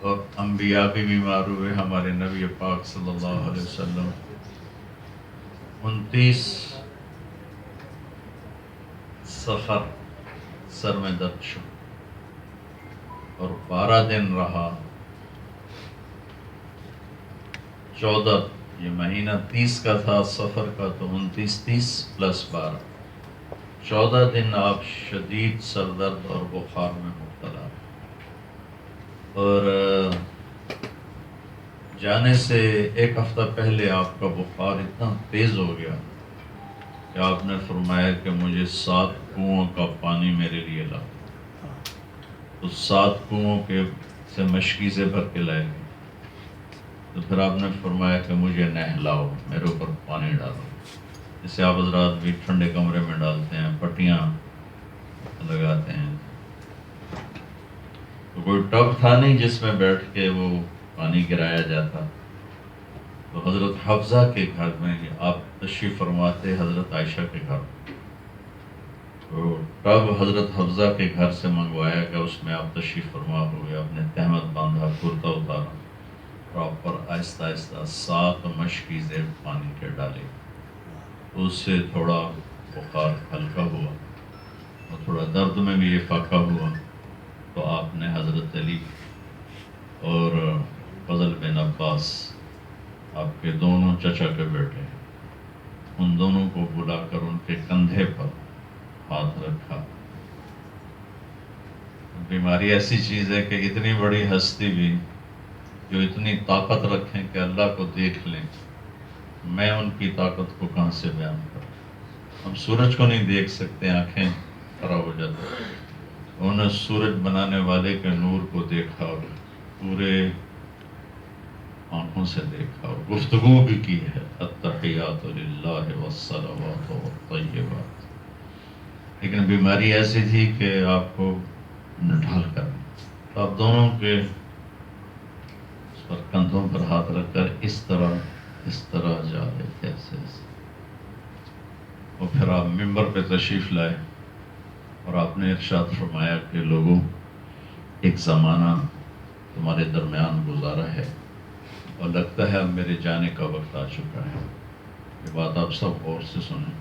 اور انبیاء بھی بیمار ہوئے. ہمارے نبی پاک صلی اللہ علیہ وسلم 29 سفر سر میں درد شو اور 12 دن رہا. 14 یہ مہینہ 30 کا تھا سفر کا، تو 29 پلس 12 14 دن آپ شدید سر درد اور بخار میں مبتلا. اور جانے سے ایک ہفتہ پہلے آپ کا بخار اتنا تیز ہو گیا کہ آپ نے فرمایا کہ مجھے 7 کنوؤں کا پانی میرے لیے لاؤ. تو 7 کنوؤں کے سے مشکی سے بھر کے لائے گئے. تو پھر آپ نے فرمایا کہ مجھے نہلاؤ، میرے اوپر پانی ڈالو، جسے آپ حضرات بھی ٹھنڈے کمرے میں ڈالتے ہیں، پٹیاں لگاتے ہیں. تو کوئی ٹب تھا نہیں جس میں بیٹھ کے وہ پانی گرایا جاتا. تو حضرت حفصہ کے گھر میں آپ تشریف فرماتے، حضرت عائشہ کے گھر. تو ٹب حضرت حفصہ کے گھر سے منگوایا گیا، اس میں آپ تشریف فرما ہو گیا. آپ نے تہمت باندھا، کرتا اتارا اور آپ پر آہستہ آہستہ 7 مشکیزیں پانی کے ڈالے. تو اس سے تھوڑا بخار ہلکا ہوا اور تھوڑا درد میں بھی افاقہ ہوا. تو آپ نے حضرت علی اور فضل بن عباس، آپ کے دونوں چچا کے بیٹے، ان دونوں کو بلا کر ان کے کندھے پر ہاتھ رکھا. بیماری ایسی چیز ہے کہ اتنی بڑی ہستی بھی جو اتنی طاقت رکھیں کہ اللہ کو دیکھ لیں، میں ان کی طاقت کو کہاں سے بیان کروں. ہم سورج کو نہیں دیکھ سکتے، آنکھیں خراب ہو جاتی. انہوں نے سورج بنانے والے کے نور کو دیکھا اور پورے آنکھوں سے دیکھا اور گفتگو بھی کی ہے. التحیات للہ والصلوات والطیبات. لیکن بیماری ایسی تھی کہ آپ کو ڈھال کر، تو آپ دونوں کے اس پر کندھوں پر ہاتھ رکھ کر اس طرح جا رہے تھے، ایسے ایسے. اور پھر آپ ممبر پہ تشریف لائے اور آپ نے ارشاد فرمایا کہ لوگوں، ایک زمانہ تمہارے درمیان گزارا ہے اور لگتا ہے اب میرے جانے کا وقت آ چکا ہے. یہ بات آپ سب غور سے سنیں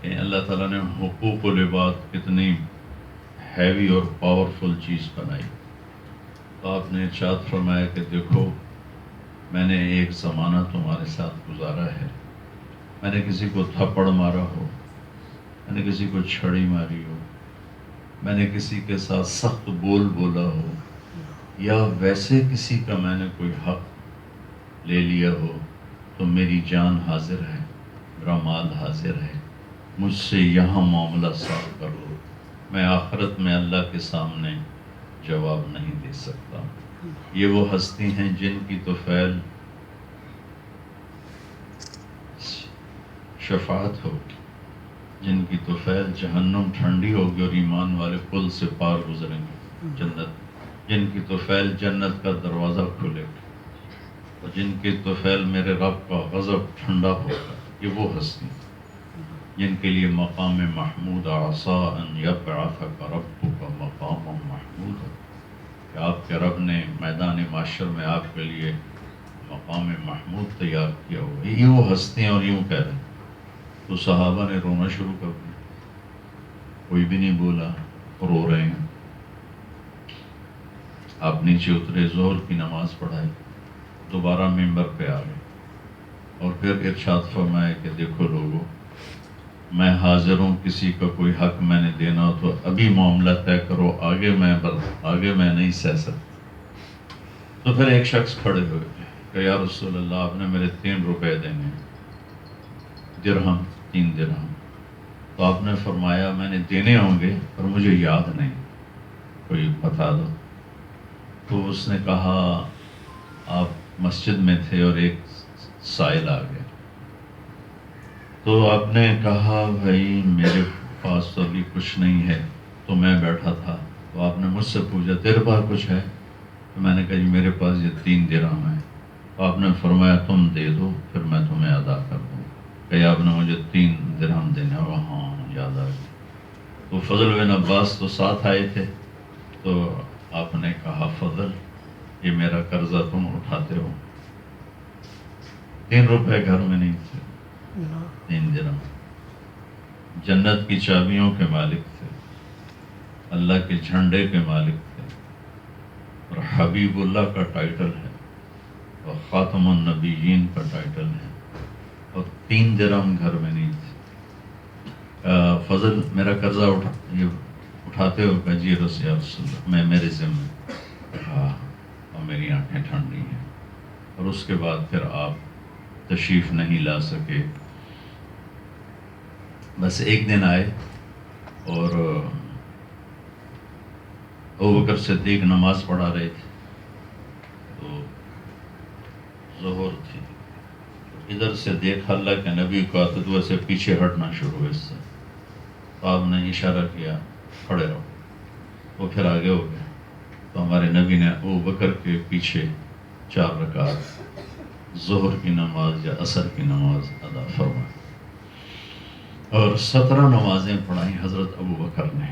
کہ اللہ تعالیٰ نے حقوق العباد کتنی ہیوی اور پاورفل چیز بنائی. تو آپ نے ارشاد فرمایا کہ دیکھو، میں نے ایک زمانہ تمہارے ساتھ گزارا ہے. میں نے کسی کو تھپڑ مارا ہو، میں نے کسی کو چھڑی ماری ہو، میں نے کسی کے ساتھ سخت بول بولا ہو، یا ویسے کسی کا میں نے کوئی حق لے لیا ہو، تو میری جان حاضر ہے، میرا مال حاضر ہے. مجھ سے یہاں معاملہ صاف کر لو، میں آخرت میں اللہ کے سامنے جواب نہیں دے سکتا. یہ وہ ہستی ہیں جن کی تو فعل شفاعت ہوگی، جن کی تو فعل جہنم ٹھنڈی ہوگی اور ایمان والے پل سے پار گزریں گے جنت. جن کی تو فعل جنت کا دروازہ کھلے گا اور جن کی تو فعل میرے رب کا غضب ٹھنڈا ہوگا. یہ وہ ہستی جن کے لیے مقام محمود عسیٰ ان یبعثک ربک مقام محمود، کہ آپ کے رب نے میدان معاشر میں آپ کے لیے مقام محمود تیار کیا ہوا. یہ وہ ہستی ہیں. اور یوں کہہ رہے ہیں تو صحابہ نے رونا شروع کر دیا، کوئی بھی نہیں بولا، رو رہے ہیں. آپ نیچے اترے، ظہر کی نماز پڑھائی، دوبارہ ممبر پہ آ گئے اور پھر ارشاد فرمایا کہ دیکھو لوگوں، میں حاضر ہوں، کسی کا کوئی حق میں نے دینا ہو تو ابھی معاملہ طے کرو، آگے میں نہیں سہ سکتا. تو پھر ایک شخص کھڑے ہوئے کہ یا رسول اللہ، آپ نے میرے 3 روپے دینے، درہم، 3 درہم. تو آپ نے فرمایا میں نے دینے ہوں گے پر مجھے یاد نہیں، کوئی بتا دو. تو اس نے کہا آپ مسجد میں تھے اور ایک سائل آ گیا. تو آپ نے کہا بھائی میرے پاس تو ابھی کچھ نہیں ہے. تو میں بیٹھا تھا تو آپ نے مجھ سے پوچھا تیرے پاس کچھ ہے؟ تو میں نے کہا جی میرے پاس یہ 3 درہم ہیں. تو آپ نے فرمایا تم دے دو پھر میں تمہیں ادا کر دوں. کہ آپ نے مجھے 3 درہم دینے. اور ہاں یاد آ گیا. تو فضل بن عباس تو ساتھ آئے تھے. تو آپ نے کہا فضل یہ میرا قرضہ تم اٹھاتے ہو. 3 روپے گھر میں نہیں تھے. 3 درہم. جنت کی چابیوں کے مالک تھے, اللہ کے جھنڈے کے مالک تھے, اور حبیب اللہ کا ٹائٹل ہے اور خاتم النبیین کا ٹائٹل ہے, اور 3 درہم گھر میں نہیں تھے. فضل میرا قرضہ اٹھاتے ہو؟ کہ جی یا رسول اللہ میں میرے ذمہ. ہاں, اور میری آنکھیں ٹھنڈی ہیں. اور اس کے بعد پھر آپ تشریف نہیں لا سکے. بس ایک دن آئے اور ابوبکر صدیق نماز پڑھا رہے تھے, تو ظہر تھی. ادھر سے دیکھا اللہ کے نبی کو آتے تو ویسے پیچھے ہٹنا شروع ہوئے. اس سے تو آپ نے اشارہ کیا کھڑے رہو, وہ پھر آگے ہو گئے. تو ہمارے نبی نے ابوبکر کے پیچھے 4 رکعت ظہر کی نماز یا عصر کی نماز ادا فرمائی, اور 17 نمازیں پڑھائیں حضرت ابوبکر نے.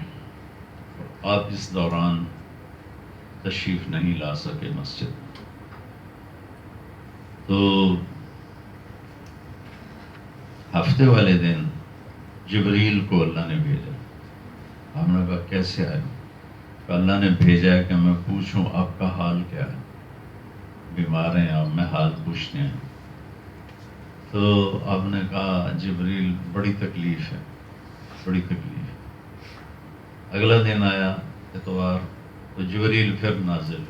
اور آپ اس دوران تشریف نہیں لا سکے مسجد میں. تو ہفتے والے دن جبریل کو اللہ نے بھیجا. ہم نے کہا کیسے آئے؟ کہ اللہ نے بھیجا ہے کہ میں پوچھوں آپ کا حال کیا ہے, بیمار ہیں آپ, میں حال پوچھنے ہیں. تو آپ نے کہا جبریل بڑی تکلیف ہے, بڑی تکلیف. اگلا دن آیا اتوار, تو جبریل پھر نازل.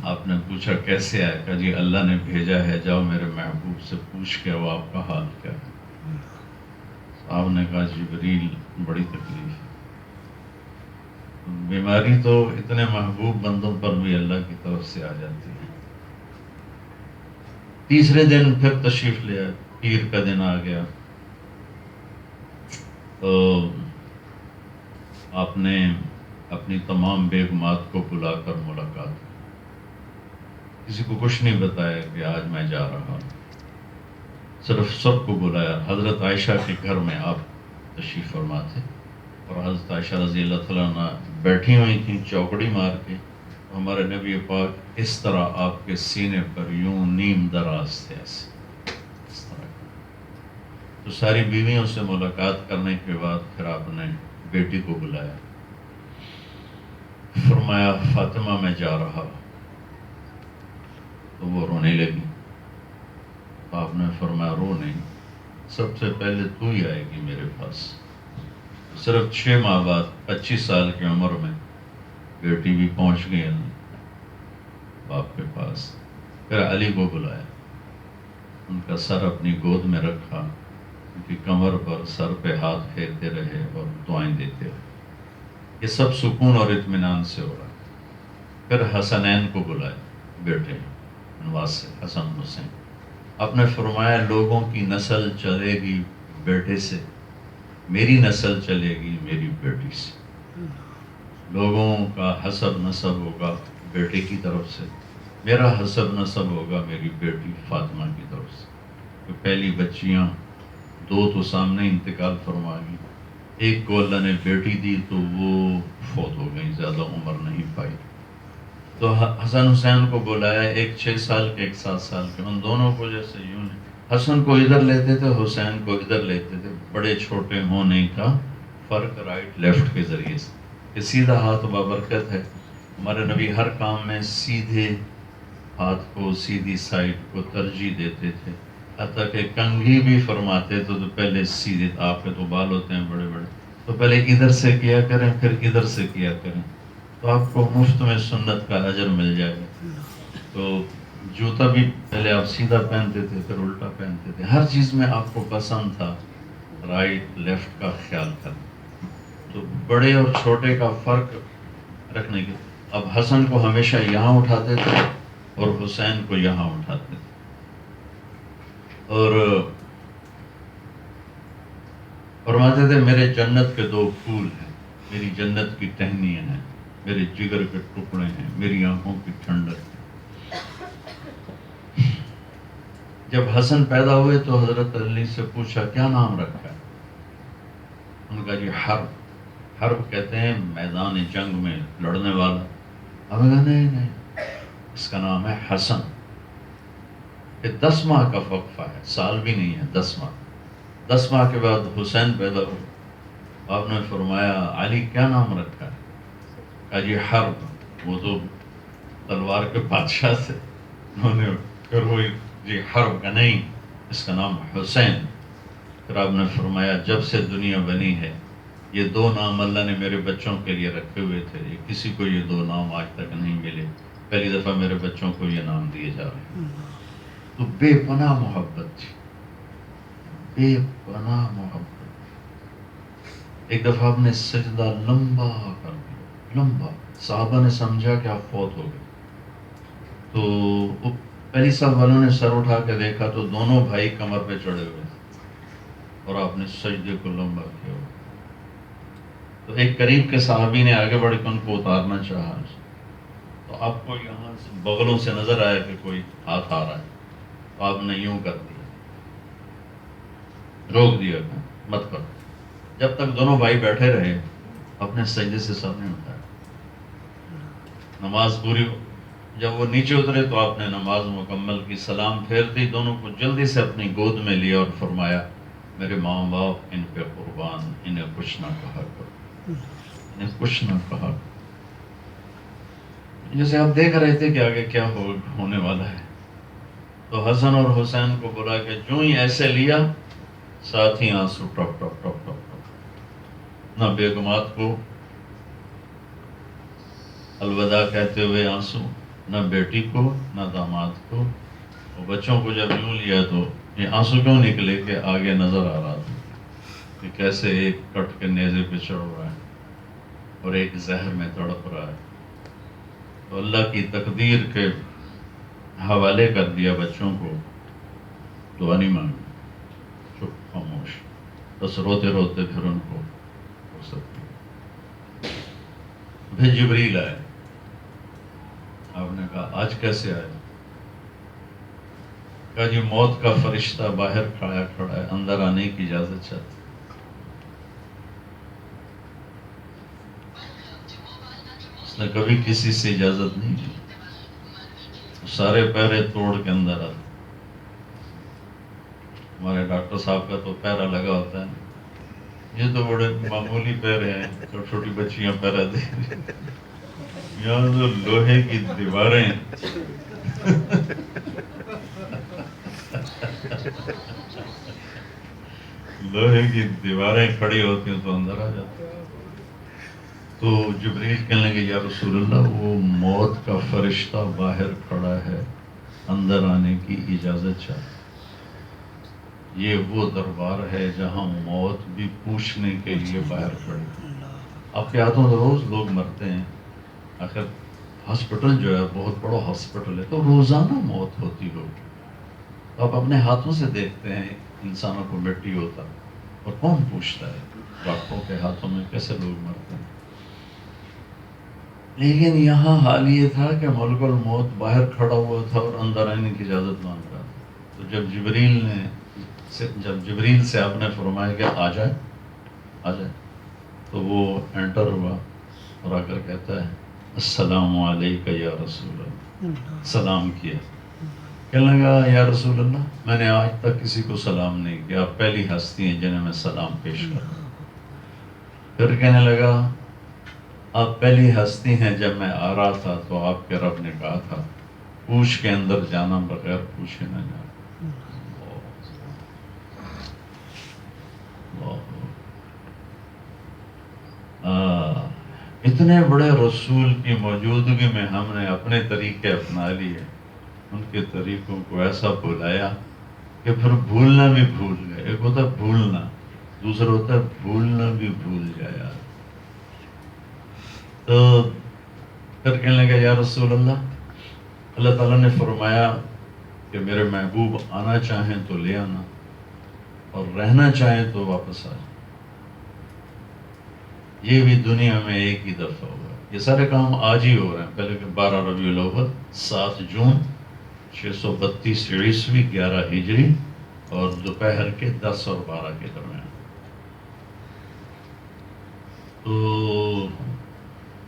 آپ نے پوچھا کیسے آئے؟ کہ جی اللہ نے بھیجا ہے, جاؤ میرے محبوب سے پوچھ کے وہ آپ کا حال کیا ہے. آپ نے کہا جبریل بڑی تکلیف ہے. بیماری تو اتنے محبوب بندوں پر بھی اللہ کی طرف سے آ جاتی ہے. تیسرے دن پھر تشریف لے آئے, پیر کا دن آ گیا. تو آپ نے اپنی تمام بیگمات کو بلا کر ملاقات کی. کسی کو کچھ نہیں بتایا کہ آج میں جا رہا ہوں, صرف سب کو بلایا. حضرت عائشہ کے گھر میں آپ تشریف فرما تھے, اور حضرت عائشہ رضی اللہ تعالیٰ عنہ بیٹھی ہوئی تھیں چوکڑی مار کے. ہمارے نبی پاک اس طرح آپ کے سینے پر یوں نیم دراز تھے, ایسے اس طرح. تو ساری بیویوں سے ملاقات کرنے کے بعد پھر آپ نے بیٹی کو بلایا, فرمایا فاطمہ میں جا رہا. تو وہ رونے لگی. آپ نے فرمایا رو نہیں, سب سے پہلے تو ہی آئے گی میرے پاس. صرف 6 ماہ بعد 25 سال کی عمر میں بیٹی بھی پہنچ گئی باپ کے پاس. پھر علی کو بلایا, ان کا سر اپنی گود میں رکھا, ان کی کمر پر سر پہ ہاتھ پھیرتے رہے اور دعائیں دیتے رہے. یہ سب سکون اور اطمینان سے ہو رہا. پھر حسنین کو بلایا, بیٹے نواسے حسن حسین. آپ نے فرمایا لوگوں کی نسل چلے گی بیٹے سے, میری نسل چلے گی میری بیٹی سے. لوگوں کا حسب نسب ہوگا بیٹے کی طرف سے, میرا حسب نسب ہوگا میری بیٹی فاطمہ کی طرف سے. تو پہلی بچیاں 2 تو سامنے انتقال فرما گئی, ایک کو اللہ نے بیٹی دی تو وہ فوت ہو گئی, زیادہ عمر نہیں پائی. تو حسن حسین کو بلایا, ایک 6 سال کے ایک 7 سال کے. ان دونوں کو جیسے یوں نہیں, حسن کو ادھر لیتے تھے, حسین کو ادھر لیتے تھے. بڑے چھوٹے ہونے کا فرق رائٹ لیفٹ کے ذریعے سے, کہ سیدھا ہاتھ بابرکت ہے. ہمارے نبی ہر کام میں سیدھے ہاتھ کو, سیدھی سائڈ کو ترجیح دیتے تھے. حتیٰ کہ کنگھی بھی فرماتے تو پہلے سیدھے, آپ کے تو بال ہوتے ہیں بڑے بڑے, تو پہلے ادھر سے کیا کریں پھر ادھر سے کیا کریں, تو آپ کو مفت میں سنت کا اجر مل جائے گا. تو جوتا بھی پہلے آپ سیدھا پہنتے تھے پھر الٹا پہنتے تھے. ہر چیز میں آپ کو پسند تھا رائٹ لیفٹ کا خیال کرنا. تو بڑے اور چھوٹے کا فرق رکھنے کے. اب حسن کو ہمیشہ یہاں اٹھاتے تھے اور حسین کو یہاں اٹھاتے تھے. اور فرماتے تھے میرے جنت کے 2 پھول ہیں, میری جنت کی ٹہنیاں ہیں, میرے جگر کے ٹکڑے ہیں, میری آنکھوں کی ٹھنڈک ہے. جب حسن پیدا ہوئے تو حضرت علی سے پوچھا کیا نام رکھا ہے؟ ان کا جی حرب. حرب کہتے ہیں میدان جنگ میں لڑنے والا, ہمیں کہا نہیں نہیں، اس کا نام ہے حسن. کہ 10 ماہ کا وقفہ ہے، سال بھی نہیں ہے، 10 ماہ. 10 ماہ کے بعد حسین پیدا ہو. آپ نے فرمایا علی کیا نام رکھا ہے؟ کہا جی حرب. وہ تو تلوار کے بادشاہ تھے، انہوں نے پھر وہی جی حرب کا نہیں، اس کا نام حسین. پھر آپ نے فرمایا جب سے دنیا بنی ہے یہ 2 نام اللہ نے میرے بچوں کے لیے رکھے ہوئے تھے، یہ کسی کو یہ 2 نام آج تک نہیں ملے، پہلی دفعہ میرے بچوں کو یہ نام دیے جا رہے ہیں. تو بے پناہ محبت تھی، بے پناہ محبت. ایک دفعہ آپ نے سجدہ لمبا کر دیا، لمبا. صحابہ نے سمجھا کہ آپ فوت ہو گئے. تو پہلی صف والوں نے سر اٹھا کے دیکھا تو دونوں بھائی کمر پہ چڑھے ہوئے تھے اور آپ نے سجدے کو لمبا کیا. تو ایک قریب کے صحابی نے آگے بڑھ کے ان کو اتارنا چاہا. تو آپ کو یہاں سے بغلوں سے نظر آیا کہ کوئی ہاتھ آ رہا ہے، تو آپ نے یوں کر دیا، روک دیا کہ مت کرو. جب تک دونوں بھائی بیٹھے رہے اپنے سجدے سے سر نہیں اٹھایا. نماز پوری ہو، جب وہ نیچے اترے تو آپ نے نماز مکمل کی، سلام پھیر دی، دونوں کو جلدی سے اپنی گود میں لیا اور فرمایا میرے ماں باپ ان پہ قربان، انہیں کچھ نہ کہا کرو، انہیں کچھ نہ کہا کرو. جیسے آپ دیکھ رہے تھے کہ آگے کیا ہونے والا ہے. تو حسن اور حسین کو بلا کے جو ہی ایسے لیا، ساتھ ہی آنسو ٹپ ٹپ ٹپ ٹپ ٹپ. نہ بیگمات کو الوداع کہتے ہوئے آنسو، نہ بیٹی کو نہ داماد کو. اور بچوں کو جب یوں لیا تو یہ آنسو کیوں نکلے کہ آگے نظر آ رہا تھا کہ کیسے ایک کٹ کے نیزے پہ چڑھ رہا ہے اور ایک زہر میں تڑپ رہا ہے. تو اللہ کی تقدیر کے حوالے کر دیا بچوں کو. دعا نہیں مانگی، چپ خاموش، بس روتے روتے پھر ان کو فرصت دی. پھر جبریل آئے. آپ نے کہا آج کیسے آئے؟ کہا جی موت کا فرشتہ باہر کھڑا ہے، اندر آنے کی اجازت چاہتا. اس نے کبھی کسی سے اجازت نہیں لی، سارے پیرے توڑ کے اندر آتے. ہمارے ڈاکٹر صاحب کا تو پیرا لگا ہوتا ہے، یہ تو بڑے معمولی پیرے ہیں، چھوٹی چھوٹی بچیاں پیرا دے. یہاں تو لوہے کی دیواریں لوہے کی دیواریں کھڑی ہوتی ہیں تو اندر آ جاتے. تو جبریل کہنے لگے یا رسول اللہ وہ موت کا فرشتہ باہر کھڑا ہے، اندر آنے کی اجازت چاہے. یہ وہ دربار ہے جہاں موت بھی پوچھنے کے لیے باہر کھڑی. آپ کے ہاتھوں تو روز لوگ مرتے ہیں، آخر ہاسپٹل جو ہے بہت بڑا ہاسپٹل ہے تو روزانہ موت ہوتی ہوگی. آپ اپنے ہاتھوں سے دیکھتے ہیں انسانوں کو مٹی ہوتا، اور کون پوچھتا ہے ڈاکٹروں کے ہاتھوں میں کیسے لوگ مرتے ہیں. لیکن یہاں حال یہ تھا کہ ملک الموت باہر کھڑا ہوا تھا اور اندر آنے کی اجازت مانگ رہا تھا. تو جب جبریل سے آپ نے فرمایا کہ آ جائے آ جائے، تو وہ انٹر ہوا اور آ کر کہتا ہے السلام علیکہ یا رسول اللہ. سلام کیا. کہنے لگا یا رسول اللہ میں نے آج تک کسی کو سلام نہیں کیا، آپ پہلی ہستی ہیں جنہیں میں سلام پیش کر رہا ہوں. پھر کہنے لگا آپ پہلی ہستی ہیں، جب میں آ رہا تھا تو آپ کے رب نے کہا تھا پوچھ کے اندر جانا بغیر پوچھے نہ جانا. اتنے بڑے رسول کی موجودگی میں ہم نے اپنے طریقے اپنا لیے، ان کے طریقوں کو ایسا بھلایا کہ پھر بھولنا بھی بھول گئے. ایک ہوتا ہے بھولنا، دوسرا ہوتا ہے بھولنا بھی بھول جایا. تو پھر کہنے لگا یا رسول اللہ، اللہ تعالیٰ نے فرمایا کہ میرے محبوب آنا چاہیں تو لے آنا اور رہنا چاہیں تو واپس آ جائیں. یہ بھی دنیا میں ایک ہی دفعہ ہوا. یہ سارے کام آج ہی ہو رہے ہیں. پہلے کہ 12 ربیع الاول 7 جون 632 عیسوی 11 ہجری اور دوپہر کے 10 اور 12 کے درمیان. تو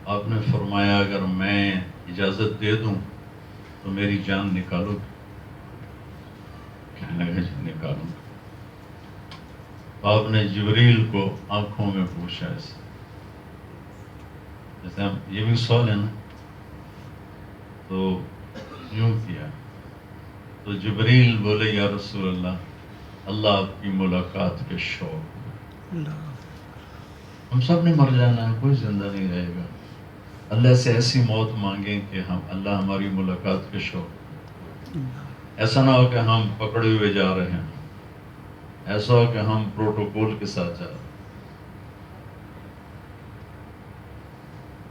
آپ نے فرمایا اگر میں اجازت دے دوں تو میری جان نکالو. کہنے لگا جی نکالوں. آپ نے جبریل کو آنکھوں میں پوچھا ایسے جیسے ہم یہ بھی سوال ہے نا, تو یوں کیا تو جبریل بولے یا رسول اللہ آپ کی ملاقات کے شوق. ہم سب نے مر جانا ہے, کوئی زندہ نہیں رہے گا. اللہ سے ایسی موت مانگیں کہ ہم اللہ ہماری ملاقات کے شوق. ایسا نہ ہو کہ ہم پکڑے ہوئے جا رہے ہیں, ایسا ہو کہ ہم پروٹوکول کے ساتھ جا رہے ہیں.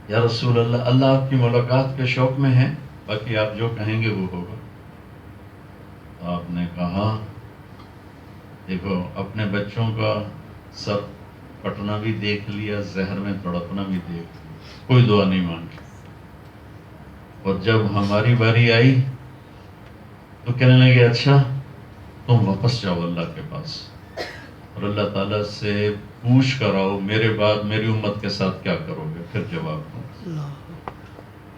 یا رسول اللہ آپ کی ملاقات کے شوق میں ہے, باقی آپ جو کہیں گے وہ ہوگا. تو آپ نے کہا دیکھو اپنے بچوں کا سر پٹنا بھی دیکھ لیا, زہر میں تڑپنا بھی دیکھ لیا, کوئی دعا نہیں مانگی. اور جب ہماری باری آئی تو کہنے لگے اچھا تم واپس جاؤ اللہ کے پاس اور اللہ تعالیٰ سے پوچھ کر آؤ میرے بعد میری امت کے ساتھ کیا کرو گے, پھر جواب دو.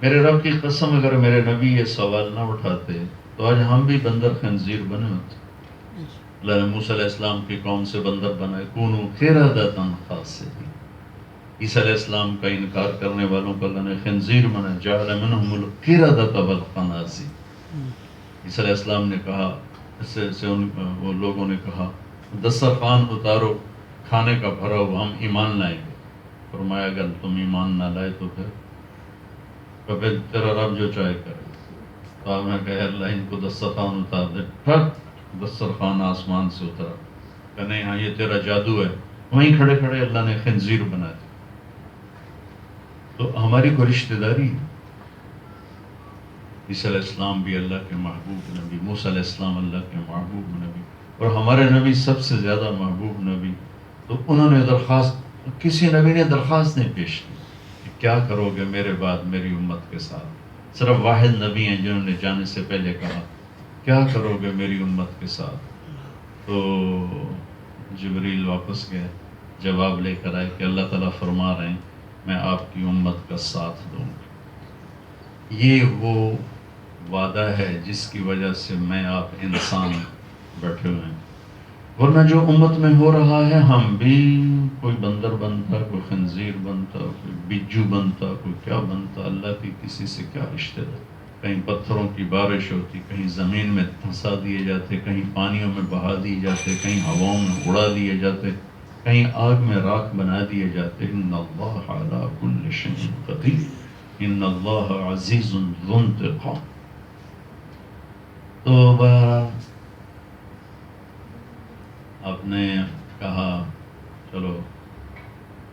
میرے رب کی قسم اگر میرے نبی یہ سوال نہ اٹھاتے تو آج ہم بھی بندر خنزیر بنے ہوتے. اللہ نے موسیٰ علیہ السلام کی قوم سے بندر بنائے, کونوا قردۃ خاسئین. عیسیٰ علیہ السلام کا انکار کرنے والوں کو اللہ نے خنزیر بنایا, جعل منہم القردۃ والخنازیر. عیسیٰ علیہ السلام نے کہا وہ لوگوں نے کہا دسترخوان اتارو کھانے کا بھرا ہو, ہم ایمان لائیں گے. فرمایا اگر تم ایمان نہ لائے تو پھر تیرا رب جو چاہے کرے. تو آپ نے کہا اللہ ان کو دسترخوان اتار دے. ٹھک دسترخوان آسمان سے اترا. کہ نہیں ہاں یہ تیرا جادو ہے. وہیں کھڑے کھڑے اللہ نے خنزیر بنا دی. تو ہماری کوئی رشتہ داری ہے. عیسیٰ علیہ السلام بھی اللہ کے محبوب نبی, موسیٰ علیہ السلام اللہ کے محبوب نبی, اور ہمارے نبی سب سے زیادہ محبوب نبی. تو انہوں نے کسی نبی نے درخواست نہیں پیش کی کہ کیا کرو گے میرے بعد میری امت کے ساتھ. صرف واحد نبی ہیں جنہوں نے جانے سے پہلے کہا کیا کرو گے میری امت کے ساتھ. تو جبریل واپس گئے, جواب لے کر آئے کہ اللہ تعالیٰ فرما رہے ہیں میں آپ کی امت کا ساتھ دوں گا. یہ وہ وعدہ ہے جس کی وجہ سے میں آپ انسان بیٹھے ہوئے ہیں. ورنہ جو امت میں ہو رہا ہے ہم بھی کوئی بندر بنتا, کوئی خنزیر بنتا, کوئی بجو بنتا, کوئی کیا بنتا. اللہ کی کسی سے کیا رشتے دار. کہیں پتھروں کی بارش ہوتی, کہیں زمین میں دھنسا دیے جاتے, کہیں پانیوں میں بہا دیے جاتے, کہیں ہواؤں میں اڑا دیے جاتے, کہیں آگ میں راکھ بنا دیے جاتے. ان اللہ علی کل شیء قدیر ان اللہ عزیز ذو انتقام. تو بہرحال آپ نے کہا چلو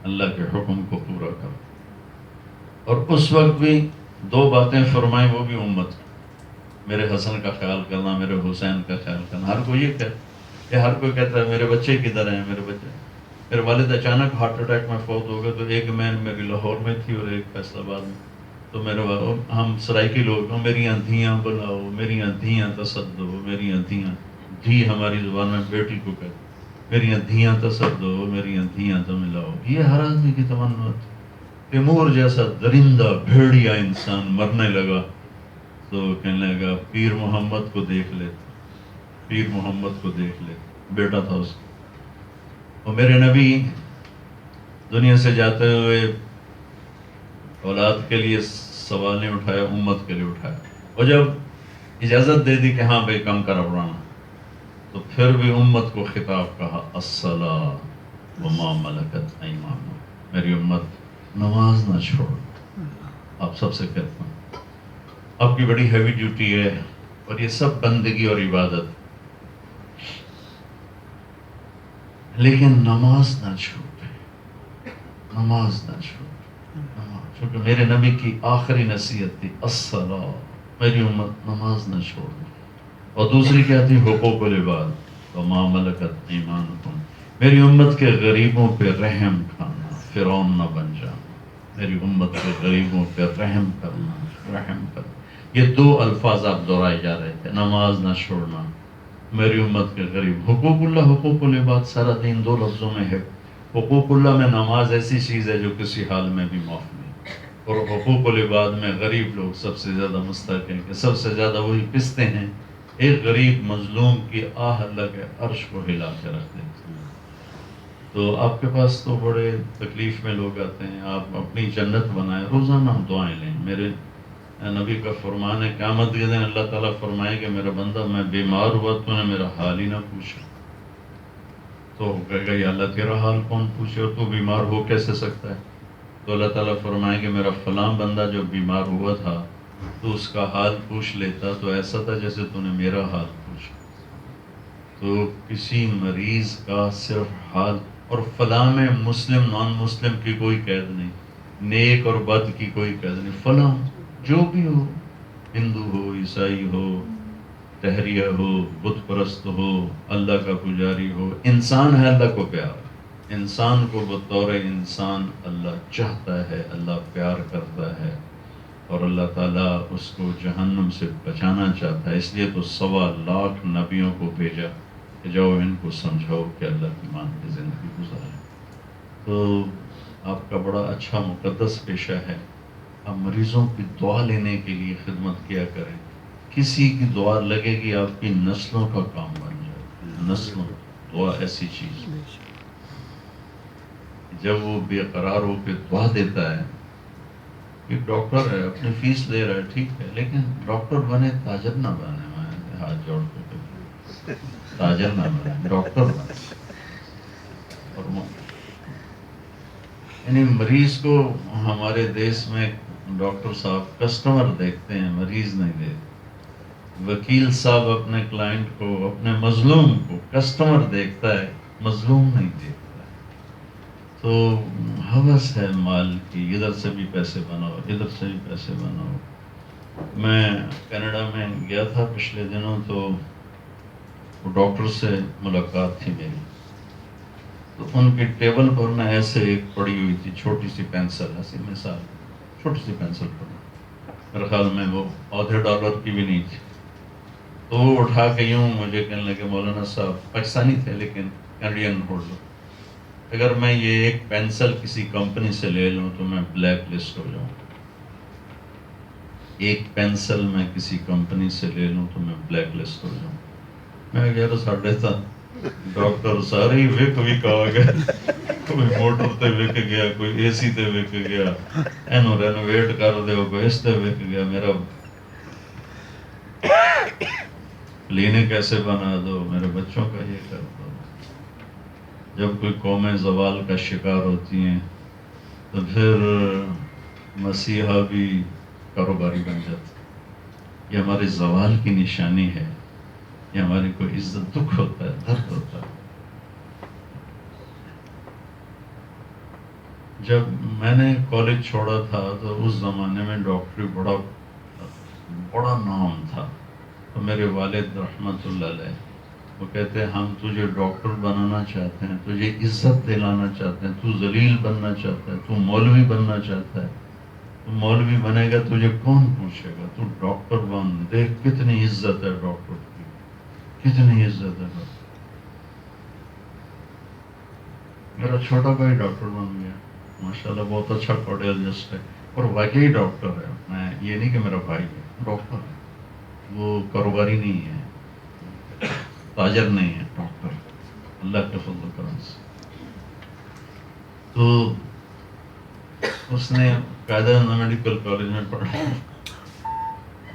اللہ کے حکم کو پورا کرو. اور اس وقت بھی دو باتیں فرمائیں, وہ بھی امت کی. میرے حسن کا خیال کرنا, میرے حسین کا خیال کرنا. ہر کوئی یہ کہتا ہے, ہر کوئی کہتا ہے میرے بچے کدھر ہیں, میرے بچے. میرے والد اچانک ہارٹ اٹیک میں فوت ہو گئے, تو ایک میں میری لاہور میں تھی اور ایک فیصل آباد میں. تو ہم سرائکی لوگ, میری دھیاں بلاؤ, میری دھیاں تصدو, میری دھیاں. دھی ہماری زبان میں بیٹی کو کہتے, میری دھیاں تصدو, میری دھیاں تو ملاؤ. یہ ہر آدمی کی تمنا ہوتی. تیمور جیسا درندہ بھیڑیا انسان مرنے لگا تو کہنے لگا پیر محمد کو دیکھ لے, پیر محمد کو دیکھ لے. بیٹا تھا اس کا. اور میرے نبی دنیا سے جاتے ہوئے اولاد کے لیے سوال نہیں اٹھایا, امت کے لیے اٹھایا. اور جب اجازت دے دی کہ ہاں بھائی کم کر اڑانا, تو پھر بھی امت کو خطاب کہا الصلاۃ وما ملکت ایمانکم. میری امت نماز نہ چھوڑ. آپ سب سے کہتا ہوں آپ کی بڑی ہیوی ڈیوٹی ہے, اور یہ سب بندگی اور عبادت, لیکن نماز نہ چھوڑے, نماز نہ چھوڑے. چونکہ میرے نبی کی آخری نصیحت تھی الصلاۃ, میری امت نماز نہ چھوڑنا. اور دوسری کیا تھی حقوق العباد وما ملکت ایمانکم. میری امت کے غریبوں پہ رحم کھانا, فرعون نہ بن جانا. میری امت کے غریبوں پہ رحم کرنا, رحم کرنا. یہ دو الفاظ آپ دہرائے جا رہے تھے, نماز نہ چھوڑنا, میری امت کے غریب. حقوق اللہ, حقوق العباد, سارا دین دو لفظوں میں ہے. حقوق اللہ میں نماز ایسی چیز ہے جو کسی حال میں بھی معاف نہیں. اور حقوق العباد میں غریب لوگ سب سے زیادہ مستحق ہیں کہ سب سے زیادہ وہی پستے ہیں. ایک غریب مظلوم کی آہ اللہ کے عرش کو ہلا کے رکھ دیتے ہیں. تو آپ کے پاس تو بڑے تکلیف میں لوگ آتے ہیں، آپ اپنی جنت بنائیں، روزانہ ہم دعائیں لیں. میرے نبی کا فرمان ہے قیامت کے دن اللہ تعالیٰ فرمائے کہ میرا بندہ میں بیمار ہوا تو نے میرا حال ہی نہ پوچھا. تو کہے گا یا اللہ تیرا حال کون پوچھے اور تو بیمار ہو کیسے سکتا ہے؟ تو اللہ تعالیٰ فرمائے کہ میرا فلاں بندہ جو بیمار ہوا تھا تو اس کا حال پوچھ لیتا تو ایسا تھا جیسے تو نے میرا حال پوچھا. تو کسی مریض کا صرف حال، اور فلاں میں مسلم نان مسلم کی کوئی قید نہیں، نیک اور بد کی کوئی قید نہیں. فلاں جو بھی ہو، ہندو ہو، عیسائی ہو، تحریہ ہو، بت پرست ہو، اللہ کا پجاری ہو، انسان ہے اللہ کو پیار. انسان کو بطور انسان اللہ چاہتا ہے، اللہ پیار کرتا ہے، اور اللہ تعالیٰ اس کو جہنم سے بچانا چاہتا ہے. اس لیے تو 1.25 نبیوں کو بھیجا کہ جاؤ ان کو سمجھاؤ کہ اللہ کی مان کی زندگی گزارے. تو آپ کا بڑا اچھا مقدس پیشہ ہے. آپ مریضوں کی دعا لینے کے لیے خدمت کیا کریں. کسی کی دعا لگے گی آپ کی نسلوں کا کام بن جائے. نسلوں دعا ایسی چیز جب وہ بے قرار ہو کے دعا دیتا ہے. ایک ڈاکٹر ہے اپنی فیس لے رہا ہے ٹھیک ہے، لیکن ڈاکٹر بنے تاجر نہ بنے. میں ہاتھ جوڑ کے تاجر نہ بنے، ڈاکٹر بنے. اور یعنی مریض کو ہمارے دیش میں ڈاکٹر صاحب کسٹمر دیکھتے ہیں، مریض نہیں دیکھتے. وکیل صاحب اپنے کلائنٹ کو، اپنے مظلوم کو کسٹمر دیکھتا ہے، مظلوم نہیں دیکھتا. تو ہوس ہے مال کی، ادھر سے بھی پیسے بناؤ، ادھر سے بھی پیسے بناؤ. میں کینیڈا میں گیا تھا پچھلے دنوں، تو ڈاکٹر سے ملاقات تھی میری. تو ان کی ٹیبل پر نہ ایسے ایک پڑی ہوئی تھی چھوٹی سی پینسل، ایسی مثال چھوٹی سی پینسل پڑی، میرے خیال میں وہ $0.50 کی بھی نہیں تھی. تو وہ اٹھا کے یوں مجھے کہنے لگے مولانا صاحب، پاکستانی تھے لیکن کینیڈین ہولڈر، اگر میں یہ ایک پینسل کسی کمپنی سے لے لوں تو میں بلیک لسٹ ہو جاؤں. ایک پینسل میں کسی کمپنی سے لے لوں تو میں بلیک لسٹ ہو جاؤں. میں کہہ رہا ساڑھے تھا ڈاکٹر سارے وک وک آ گئے. کوئی موٹر تے وک گیا، کوئی اے سی تے وک گیا، اینو رینوویٹ کر دے، کوئی اس تے وک گیا. میرا کلینک کیسے بنا دو، میرے بچوں کا یہ کر دو. جب کوئی قومیں زوال کا شکار ہوتی ہیں تو پھر مسیحا بھی کاروباری بن جاتا. یہ ہمارے زوال کی نشانی ہے. یہ ہماری کوئی عزت، دکھ ہوتا ہے، درد ہوتا ہے. جب میں نے کالج چھوڑا تھا تو اس زمانے میں ڈاکٹری بڑا نام تھا. تو میرے والد رحمت اللہ علیہ وہ کہتے ہیں ہم تجھے ڈاکٹر بنانا چاہتے ہیں، تجھے عزت دلانا چاہتے ہیں، تو ذلیل بننا چاہتا ہے، تو مولوی بننا چاہتا ہے. تو مولوی بنے گا تجھے کون پوچھے گا، تو ڈاکٹر بن. دیکھ کتنی عزت ہے ڈاکٹر کی، کتنی عزت ہے ڈاکٹر. میرا چھوٹا بھائی ڈاکٹر بن گیا ماشاءاللہ، بہت اچھا کارڈیالوجسٹ ہے اور واقعی ڈاکٹر ہے. میں یہ نہیں کہ میرا بھائی ہے، ڈاکٹر ہے. وہ کاروباری نہیں ہے، تاجر نہیں ہے، ڈاکٹر اللہ کے فضل و کرم سے. تو اس نے قاعدہ میڈیکل کالج میں پڑھا.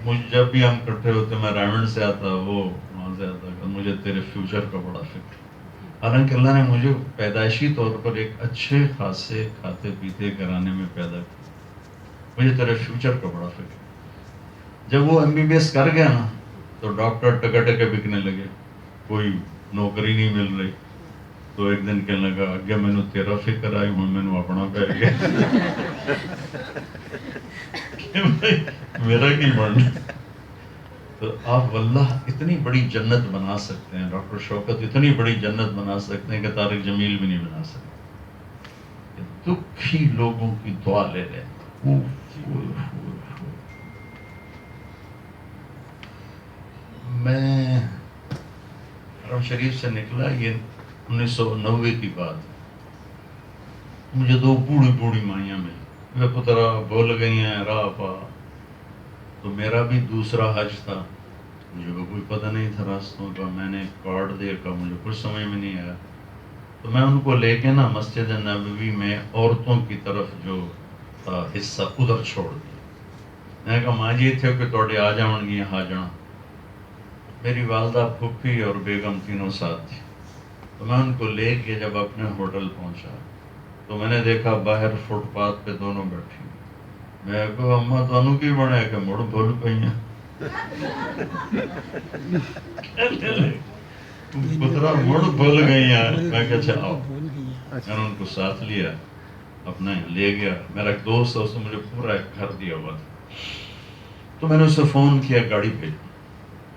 مجھے جب بھی ہم اکٹھے ہوتے، میں ریمنڈ سے آتا، وہ وہاں سے آتا کہ مجھے تیرے فیوچر کا بڑا فکر. حالانکہ اللہ نے مجھے پیدائشی طور پر ایک اچھے خاصے کھاتے پیتے گھرانے میں پیدا کیا، مجھے تیرے فیوچر کا بڑا فکر. جب وہ MBBS کر گیا نا تو ڈاکٹر ٹکے بکنے لگے، کوئی نوکری نہیں مل رہی. تو ایک دن کہنے لگا اگے مینو تیرا فکر آئی، ہوں مینو اپنا پی گیا. میرا کی بننا. تو آپ واللہ اتنی بڑی جنت بنا سکتے ہیں، ڈاکٹر شوکت اتنی بڑی جنت بنا سکتے ہیں کہ طارق جمیل بھی نہیں بنا سکتے. دکھی لوگوں کی دعا لے لیں. میں حرم شریف سے نکلا، یہ 1990 کی بات. مجھے 2 بوڑھی مائیاں ملی. وہ پترا بھول گئی ہیں راہ پا. تو میرا بھی دوسرا حج تھا, مجھے وہ کوئی پتہ نہیں تھا راستوں کا. میں نے کارڈ دیکھا, مجھے کچھ سمجھ میں نہیں آیا. تو میں ان کو لے کے نا مسجد نبوی میں عورتوں کی طرف جو تھا حصہ ادھر چھوڑ دیا. میں نے کہا ماں جی تھے کہ توڑے آ جاؤں گی یہاں جانا. میری والدہ پھپھی اور بیگم تینوں ساتھ تھی. تو میں ان کو لے کے جب اپنے ہوٹل پہنچا تو میں نے دیکھا باہر فٹ پاتھ پہ دونوں بیٹھی. میں کہا اماں تانوں کی بنے کہ مڑ بھول گئی ہیں. پترا مڑ بھول گئی ہیں. میں کہا اچھا آؤ. میں نے ان کو ساتھ لیا, اپنا لے گیا. میرا ایک دوست ہے, اس نے مجھے پورا ایک گھر دیا ہوا تھا. تو میں نے اسے فون کیا, گاڑی بھیجی.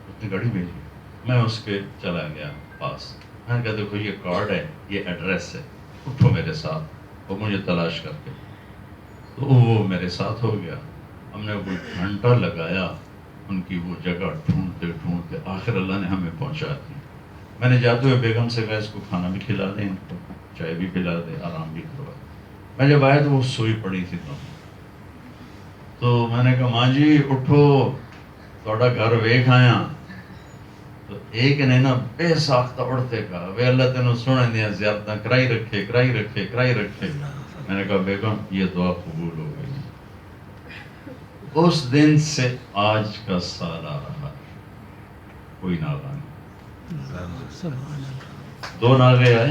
اس نے گاڑی بھیجی. میں اس کے چلا گیا پاس. میں نے کہا دیکھو یہ کارڈ ہے, یہ ایڈریس ہے, اٹھو میرے ساتھ اور مجھے تلاش کر کے. تو وہ میرے ساتھ ہو گیا. ہم نے کوئی گھنٹہ لگایا ان کی وہ جگہ ڈھونڈتے ڈھونڈتے, آخر اللہ نے ہمیں پہنچا دی. میں نے جاتے ہوئے بیگم سے کہا اس کو کھانا بھی کھلا دیں, ان کو چائے بھی پلا دیں, آرام بھی کروا دیں. میں جب آیا تو وہ سوئی پڑی تھی. تو میں نے کہا ماں جی اٹھو, تھوڑا گھر ویکھ آیا. تو ایک نے نا بے ساختہ اڑتے کہا وے اللہ تینوں سنے دیا زیادہ کرائی رکھے کرائی رکھے کرائی رکھے. میں نے کہا بیگم یہ دعا قبول ہو گئی. اس دن سے آج کا سال آ رہا, کوئی ناغہ نہیں. دو ناغے آئے,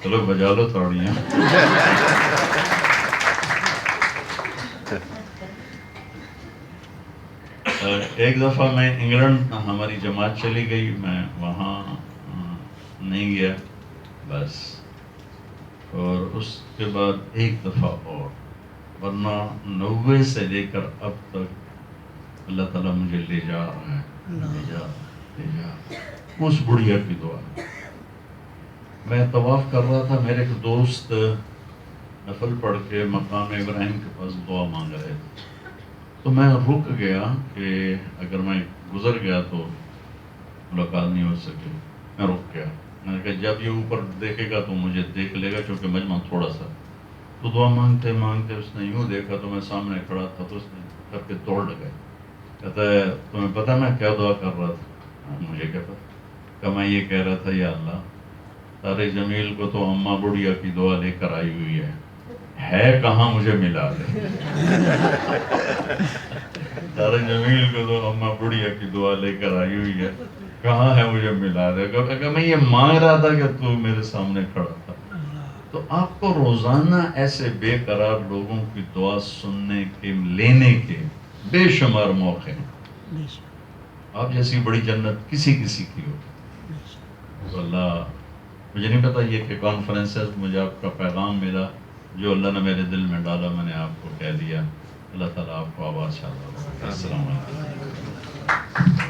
چلو بجا لو تھوڑیاں. ایک دفعہ میں انگلینڈ ہماری جماعت چلی گئی, میں وہاں نہیں گیا بس. اور اس کے بعد ایک دفعہ اور, ورنہ 90 سے لے کر اب تک اللہ تعالیٰ مجھے لے جا رہا ہے, لے جا لے جا. اس بڑھیا کی دعا. میں طواف کر رہا تھا, میرے ایک دوست نفل پڑھ کے مقام ابراہیم کے پاس دعا مانگ رہے تھے. تو میں رک گیا کہ اگر میں گزر گیا تو ملاقات نہیں ہو سکی. میں رک گیا. میں نے کہا جب یہ اوپر دیکھے گا تو مجھے دیکھ لے گا, چونکہ مجمع تھوڑا سا. تو دعا مانگتے مانگتے اس نے یوں دیکھا تو میں سامنے کھڑا تھا. تو اس نے کر کے توڑ لگائی. کہتا ہے تمہیں پتہ میں کیا دعا کر رہا تھا؟ مجھے کیا پتا. کہ میں یہ کہہ رہا تھا یا اللہ طارق جمیل کو تو اماں بڑھیا کی دعا لے کر آئی ہوئی ہے کہاں مجھے ملا دے. طارق جمیل کو تو اماں بڑھیا کی دعا لے کر آئی ہوئی ہے, کہاں ہے مجھے ملا دے. کہ میں یہ مانگ رہا تھا کہ تو میرے سامنے کھڑا تھا. تو آپ کو روزانہ ایسے بے قرار لوگوں کی دعا سننے کے لینے کے بے شمار موقع ہیں. آپ جیسی بڑی جنت کسی کسی کی ہو. تو اللہ, مجھے نہیں پتا یہ کہ کانفرنس ہے, مجھے آپ کا پیغام ملا, جو اللہ نے میرے دل میں ڈالا میں نے آپ کو کہہ دیا. اللہ تعالیٰ آپ کو آباد شاد. السلام علیکم.